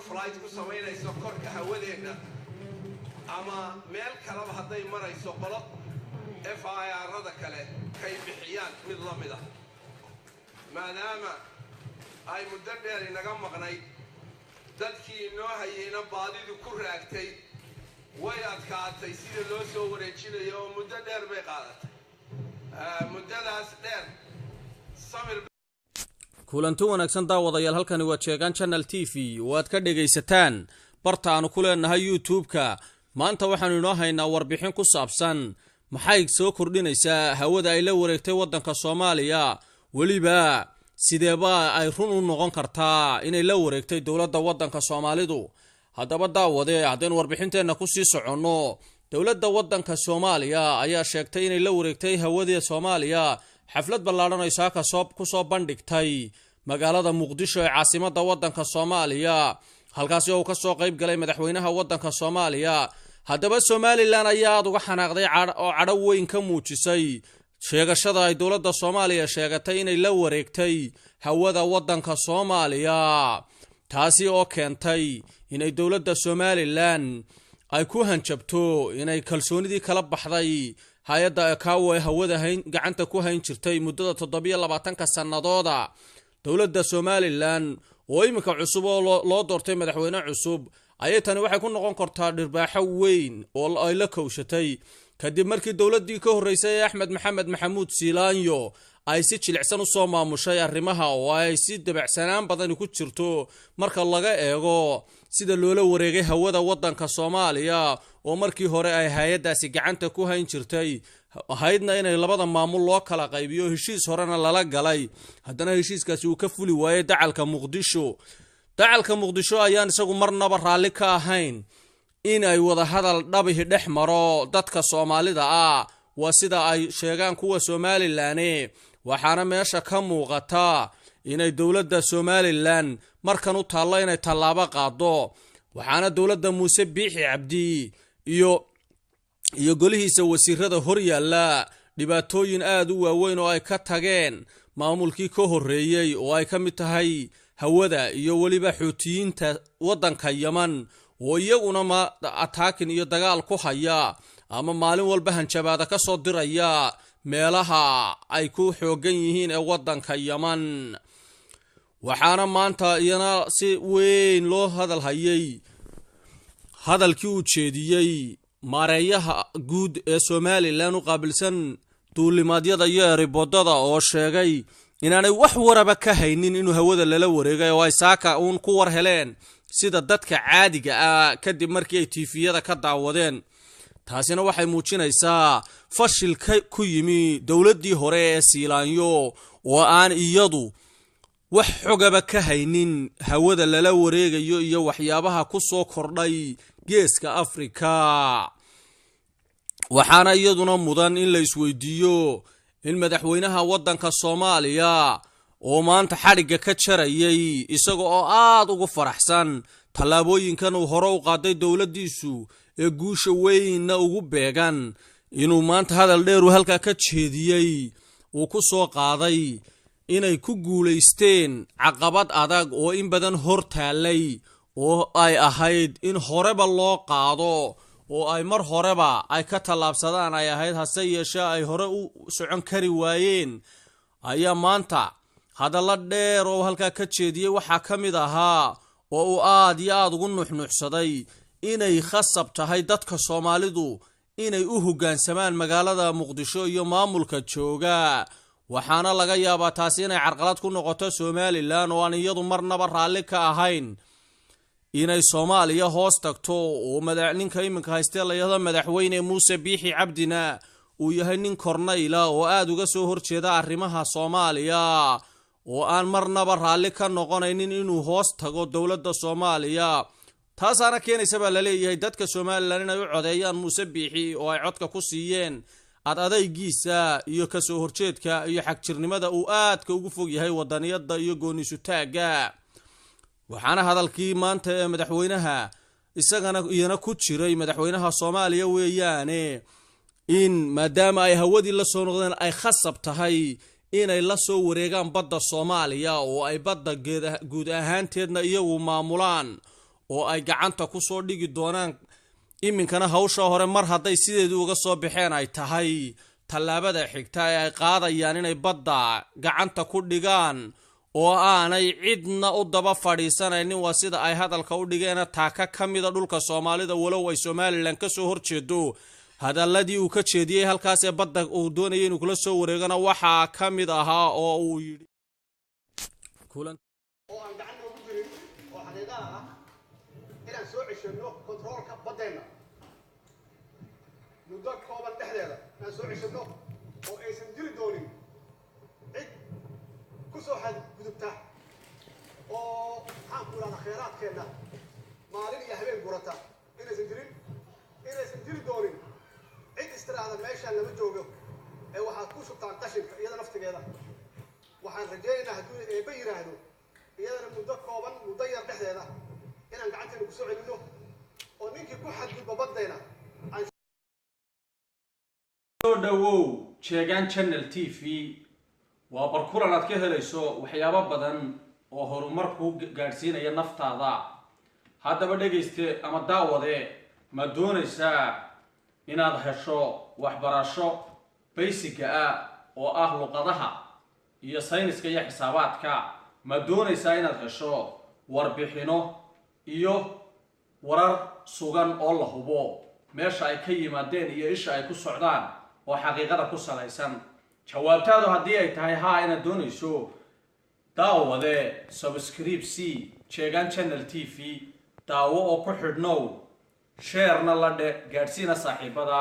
flight ku samaynayso korka hawadeena ama meel kalaba hadday marayso qolo FIR-rada kale kay bixiyaan mid la mid ah maadaama ay muddo dheer inaga maqnayd dadkii inoo hayayna baadidu ku raagtay way adkaatay sida loo soo wareejinayo oo muddo dheer bay qaadatay muddadaas dheer samir kulanti wanaagsan daawadayaal halkani waa Jeegan Channel TV waad ka dhageysataan barta aanu ku leenahay YouTube-ka maanta waxaanu inoo haynaa warbixin ku saabsan maxay soo kordhinaysaa hawada ay la wareegtay wadanka Soomaaliya waliba sideeba ay run u noqon kartaa inay la wareegtay dawladda wadanka Soomaalidu haddaba daawade haddeen warbixinteena ku sii socono dawladda wadanka Soomaaliya ayaa sheegtay inay la wareegtay hawada Soomaaliya xaflad ballaaran ay saaka ku soo bandhigtay magaalada Muqdisho ee caasimadda wadanka Soomaaliya halkaas oo ka soo qayb galay madaxweynaha wadanka Soomaaliya haddaba Somaliland ayaa uga xanaaqday oo cadho weyn ka muujisay sheegashada ay dawladda Soomaaliya sheegatay inay la wareegtay hawada wadanka Soomaaliya taasi oo keentay inay dawladda Somaliland ay ku hanjabto inay kalsoonidii kala baxday hay'adda kaawo hawada gacanta ku hayn jirtay muddada 27 sanadooda dawladda Somaliland oo imika cusub oo loo doortay madaxweyne cusub ayay tani waxay ku noqon kartaa dhirbaaxo weyn oo ay la kowshatay kadib markii dawladdii ka horeysay Axmed Maxamed Maxamuud Siilaanyo ay si jilicsan u soo maamushay arrimaha oo ay si dabacsanaan badan ku jirto marka laga eego sida loola wareegay hawada wadanka Soomaaliya oo markii hore ay hay'adaasi gacanta ku hayn jirtay haydna inay labada maamul loo kala qaybiyo heshiis horena lala galay haddana heshiiskaasi uu ka fuli waayay dacalka Muqdisho ayaan isagu marnaba raali ka ahayn in ay wada hadal dhabihi dhex maro dadka Soomaalida waa sida ay sheegaan kuwa Somaliland waxaana meesha ka muuqata inay dawladda Somaliland markan u taalo inay tallaabo qaado waxaana dawladda Muuse Biixi Cabdi iyo golihiisa wasiirada hor yaala dhibaatooyin aad u waaweyn oo ay ka tageen maamulkii ka horeeyay oo ay ka mid tahay hawada iyo waliba xuutiyiinta wadanka Yemen oo iyaguna ma attacking iyo dagaal ku haya ama maalin walba hanjabaada ka soo diraya meelaha ay ku xoogan yihiin ee wadanka Yemen waxaana maanta iyana si weyn loo hadal hayay hadalkii uu jeediyay maareeyaha guud ee Somaliland u qaabilsan duulimaadyada iyo riboodada oo sheegay inaanay wax waraba ka haynin inuu hawada lala wareegay oo ay saaka uun ku war heleen sida dadka caadiga kadib markii ay TV-yada ka daawadeen taasina waxay muujinaysaa fashil ku yimi dawladdii hore ee Siilaanyo oo aan iyadu wax xogaba ka haynin hawada lala wareegayo iyo waxyaabaha ku soo kordhay geeska Afrika waxaana iyaduna mudan in la isweydiiyo in madaxweynaha wadanka Soomaaliya oo maanta xariga ka jarayay isagoo oo aad ugu faraxsan talaabooyinkan uu hore u qaaday dawladdiisu ee guusha weyn ugu beegan inuu maanta hadal dheer u halka ka jeediyay uu ku soo qaaday inay ku guuleysteen caqabad adag oo in badan hor taalay oo ay ahayd in horeba loo qaado oo ay mar horeba ay ka talaabsadaan ay ahayd hase yeeshee ay hore u socon kari waayeen ayaa maanta hadalla dheer oo halka ka jeediyay waxa kamid ahaa oo uu aad iyo aad ugu nuxnuxsaday inay khasab tahay dadka Soomaalidu inay u hoggaansamaan magaalada Muqdisho iyo maamulka jooga waxaana laga yaabaa taasi inay carqalad ku noqoto Somaliland oo aan iyadu marnaba raali ka ahayn inay Soomaaliya hoos tagto oo ninka iminka haystay layada madaxweyne Muuse Biixi Cabdina uu yahay nin kornayla oo aad uga soo horjeeda arrimaha Soomaaliya oo aan marnaba raali ka noqonaynin inuu hoos tago dawladda Soomaaliya taasana keenaysa baa la leeyahay dadka Somaliland inay u codeeyaan Muuse Biixi oo ay codka ku siiyeen adaygiisa iyo ka soo horjeedka iyo xagjirnimada uu aadka ugu fog yahay wadaniyada iyo goonisu taaga waxaana hadalkii maanta ee madaxweynaha isagana iyana ku jiray madaxweynaha Soomaaliya weeyaane in maadaama ay hawadii la soo noqdeen ay khasab tahay inay la soo wareegaan badda Soomaaliya oo ay badda guud ahaanteedna iyagu maamulaan oo ay gacanta ku soo dhigi doonaan iminkana hawsha hore mar hadday sideedii uga soo baxeen ay tahay tallaabada xigta ee ay qaadayaan inay badda gacanta ku dhigaan oo aanay cidna u daba fadhiisanaynin waa sida ay hadalka u dhigeen taaka ka mida dhulka Soomaalida walow ay Somaliland ka soo horjeedo hadalladii uu ka jeediyay halkaas ee badda uu doonayay inuu kula soo wareegana waxa ka mid ahaa oo uu yiri kulan oo aan gacan ugu jirin oo xaqiiqada ah inaan soo ceshano controlka baddeena muddo kooban dhexdeeda aan soo ceshano oo aysan jiri doonin cid ku soo xadgudubta oo maxaan ku idhahdaa khayraadkeena maalin iyo habeen gurata inaysan jiri doonin cid istiraahda meeshaan lama joogo ee waxaad ku shubtaan qashinka iyada naftigeeda waxaan rajaynaynaa hadduu eebba yidhaahdo iyadana muddo kooban muddo yar dhexdeeda inaan gacanteena ku soo celinno oo ninkii ku xadgudba baddeena soo dhawow Jeegaan Channel TV waa barkulan aad ka helayso waxyaabo badan oo horumar ku gaarsiinaya naftaada haddaba dhageyste ama daawade ma doonaysaa inaad hesho waxbarasho basic ah oo ah luqadaha iyo sayniska iyo xisaabaadka ma doonaysaa inaad hesho warbixino iyo warar sugan oo la hubo meesha ay ka yimaadeen iyo isha ay ku socdaan oo xaqiiqada ku salaysan jawaabtaadu haddii ay tahay haa inaad doonayso daawade subscribe Jeegaan Channel TV daawo oo ku xidhnow share na la gaadhsiina saaxiibada